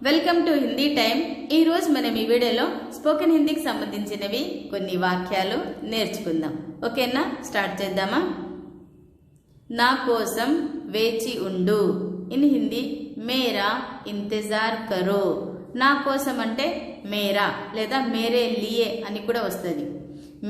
Welcome to Hindi time. ఈ రోజు మనం ఈ వీడియోలో స్పోకెన్ హిందీకి సంబంధించినవి కొన్ని వాక్యాలు నేర్చుకుందాం. ఓకేనా, స్టార్ట్ చేద్దామా? నా కోసం వేచి ఉండు. ఇన్ హిందీ మేరా ఇంతజార్ కరో. నా కోసం అంటే మేరా లేదా మేరే లియే అని కూడా వస్తుంది.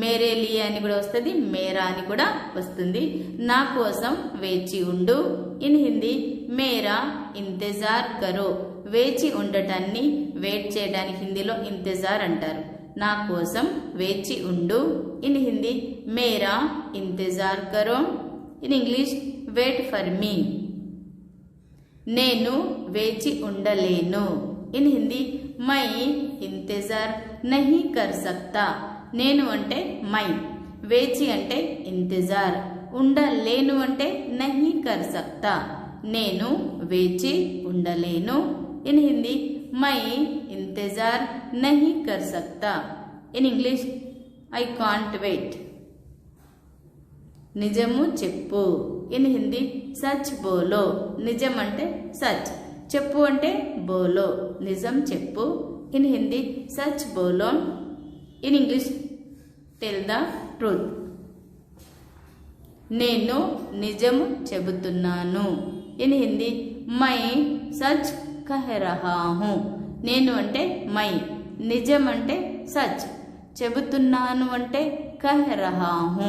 మేరే లియే అని కూడా వస్తుంది, మేరా అని కూడా వస్తుంది. నా కోసం వేచి ఉండు. ఇన్ హిందీ మేరా ఇంతజార్ కరో. వేచి ఉండటాన్ని, వెయిట్ చేయడానికి హిందీలో ఇంతజార్ అంటారు. నా కోసం వేచి ఉండు. ఇన్ హిందీ మేరా ఇంతజార్ కరో. In English wait for me. నేను వేచి ఉండలేను. ఇన్ హిందీ మై ఇంతజార్ నహీ కర్ సక్తా. నేను అంటే మై, వేచి అంటే ఇంతజార్, ఉండలేను అంటే నహీ కర్ సక్తా. నేను వేచి ఉండలేను. ఇన్ హిందీ మై ఇంతజార్ నహీ కర్ సక్తా. In English I can't wait. నిజము చెప్పు. ఇన్ హిందీ సచ్ బోలో. నిజం అంటే సచ్, చెప్పు అంటే బోలో. నిజం చెప్పు. ఇన్ హిందీ సచ్ బోలో. In English tell the truth. నేను నిజము చెబుతున్నాను. ఇన్ హిందీ మై సచ్ కహ్ రహా హూ. నేను అంటే మై, నిజం అంటే సచ్, చెబుతున్నాను అంటే కహ్ రహా హూ.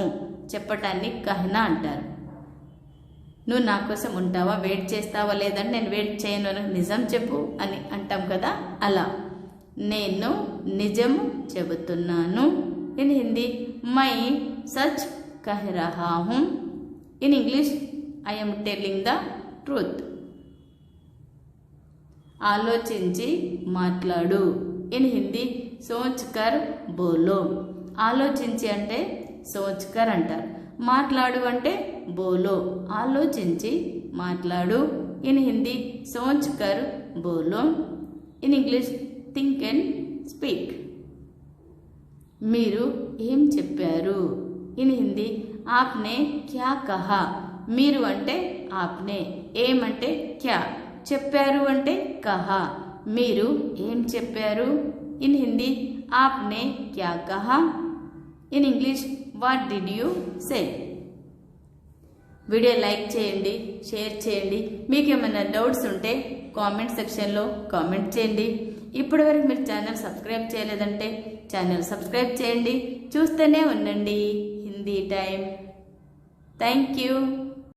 చెప్పటాన్ని కహ్నా అంటారు. నువ్వు నా కోసం ఉంటావా, వెయిట్ చేస్తావా? లేదంటే నేను వెయిట్ చేయను, నిజం చెప్పు అని అంటాం కదా, అలా. నేను నిజము చెబుతున్నాను. ఇన్ హిందీ మై సచ్ కహ్ రహా హూ. In English I am telling the truth. ఆలోచించి మాట్లాడు. ఇన్ హిందీ సోచ్ కర్ బోలో. ఆలోచించి అంటే సోచ్ కర్ అంటారు, మాట్లాడు అంటే బోలో. ఆలోచించి మాట్లాడు. ఇన్ హిందీ సోచ్ కర్ బోలో. In English think and speak. మీరు ఏం చెప్పారు? ఇన్ హిందీ ఆప్నే క్యా కహా. మీరు అంటే ఆప్నే, ఏమంటే క్యా, చెప్పారు అంటే కహా. మీరు ఏం చెప్పారు? ఇన్ హిందీ ఆప్నే క్యా కహా. In English what did you say. Video like చేయండి, షేర్ చేయండి. మీకు ఏమైనా డౌట్స్ ఉంటే కామెంట్ సెక్షన్లో కామెంట్ చేయండి. ఇప్పటివరకు మీరు ఛానల్ సబ్స్క్రైబ్ చేయలేదంటే ఛానల్ సబ్స్క్రైబ్ చేయండి. చూస్తూనే ఉండండి హిందీ టైం. Thank you.